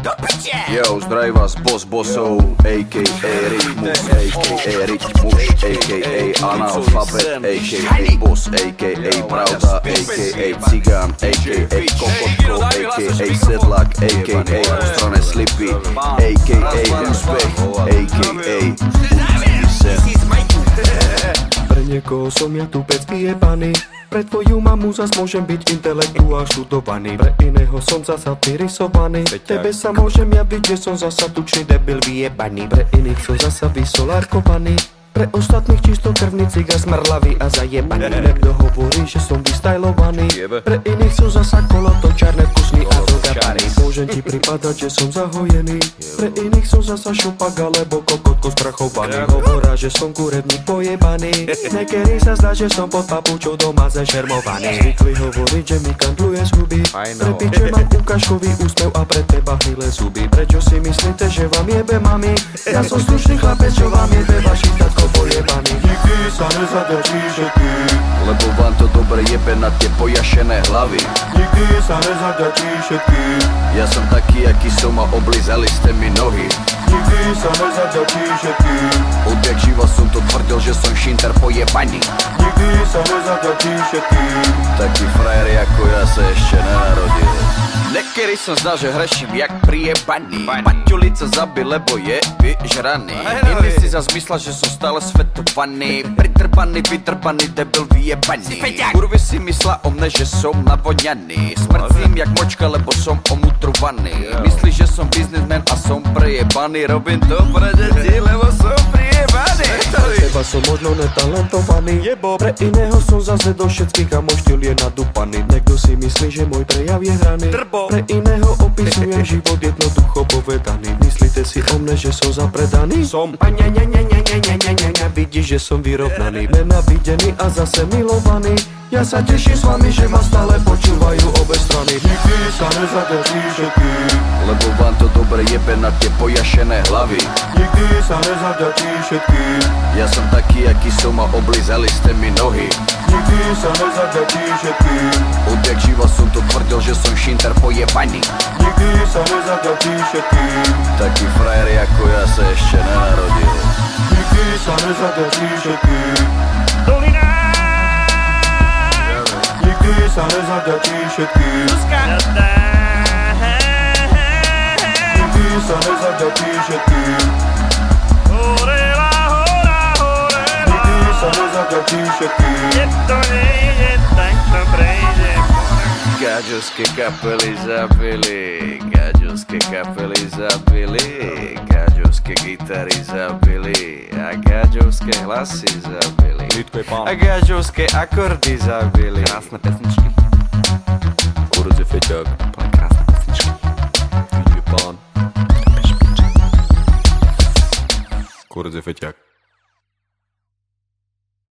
Do piče! Yo, zdraví vás bossov, a.k.a. Rytmus, a.k.a. Rytmuš, a.k.a. Analfabet, a.k.a. Boss, a.k.a. Pravda, a.k.a. Cigán, a.k.a. Kokotko, a.k.a. Sedlak, a.k.a. Ostrané slipy, a.k.a. Úspech, a.k.a. Sen. Pre niekoho som ja tu pec vyjebaný, pre tvoju mamu zas môžem byť intelektuál študovaný, pre iného som zasa vyrysovaný, tebe sa môžem javiť, že som zasa tučný debil vyjebaný, pre iných som zasa vysolárkovaný, pre ostatných čistokrvný cigár smrlavý a zajebaný. Niekto hovorí, že som vystajlovaný, pre iných som zasa kolotočárne vkusný a dogabaný. Môžem ti pripadať, že som zahojený, pre iných som zasa šupak alebo kokotko sprachovaný. Hovorá, že som kurebník pojebaný, niekedy sa zdá, že som pod papučou doma zašermovaný. Zvykli hovoriť, že mi kandluje z huby, pre piče mám ukážkový úsmev a pre teba hnilé zuby. Prečo si myslíte, že vám jebe mami? Ja som slušný chlapec, čo vám jebe vaši tatko pojebaný. Nikdy sa nezadačíš ty, lebo vám to dobre jebe na tie pojašené hlavy. Nikdy sa nezadačíš ty, ja som taký, aký som a oblízali ste mi nohy. nikdy sa nezadačíš ty, Odjak živa som to tvrdil, že som šinter pojebaný. nikdy sa nezadačíš ty, Taký frajer ako ja sa ešte nenarodil. Niekedy som zdal, že hreším jak prijebaný. Paťulica zabil, lebo je vyžraný. Iný si zas myslel, že som stále svetovaný, pritrbaný, vytrbaný, debil vyjebaný. Kurvy si myslela o mne, že som navoňaný, smrcím jak močka, lebo som omutrovaný. Myslíš, že som biznismen a som prejebaný, robím to pre deti, lebo som prijebaný. teba som možno netalentovaný, pre iného som zase do všetkých a môj štýl je nadúpaný. Niekto si myslí, že môj prejav je hraný, pre iného opisujem život jednoducho povedaný. Myslíte si o mne, že som zapredaný? Som a vidíš, že som vyrovnaný, nenávidený a zase milovaný. Ja sa teším s vami, že ma stále počúvajú obe strany. Nikdy sa nezadačíš ty, lebo vám to dobre jebe na tie pojašené hlavy. nikdy sa nezadačíš ty, Ja som taký, aký som a oblízali ste mi nohy. nikdy sa nezadačíš ty, Odjak živa som to tvrdil, že som šinter pojebaný. nikdy sa nezadačíš ty, Taký frajer ako ja sa ešte nenarodil. nikdy sa nezadačíš ty, nikdy sa nezadačíš ty, nikdy sa nezadačíš ty, nikdy sa nezadačíš ty. Gáďovské kapely zabili, gáďovské kapely zabili, gáďovské gitary zabili a gáďovské hlasy zabili a gáďovské akordy zabili. Krásne pesničky. Kurze feťák, Úplne krásne pesničky. ide pán. Kurze feťák.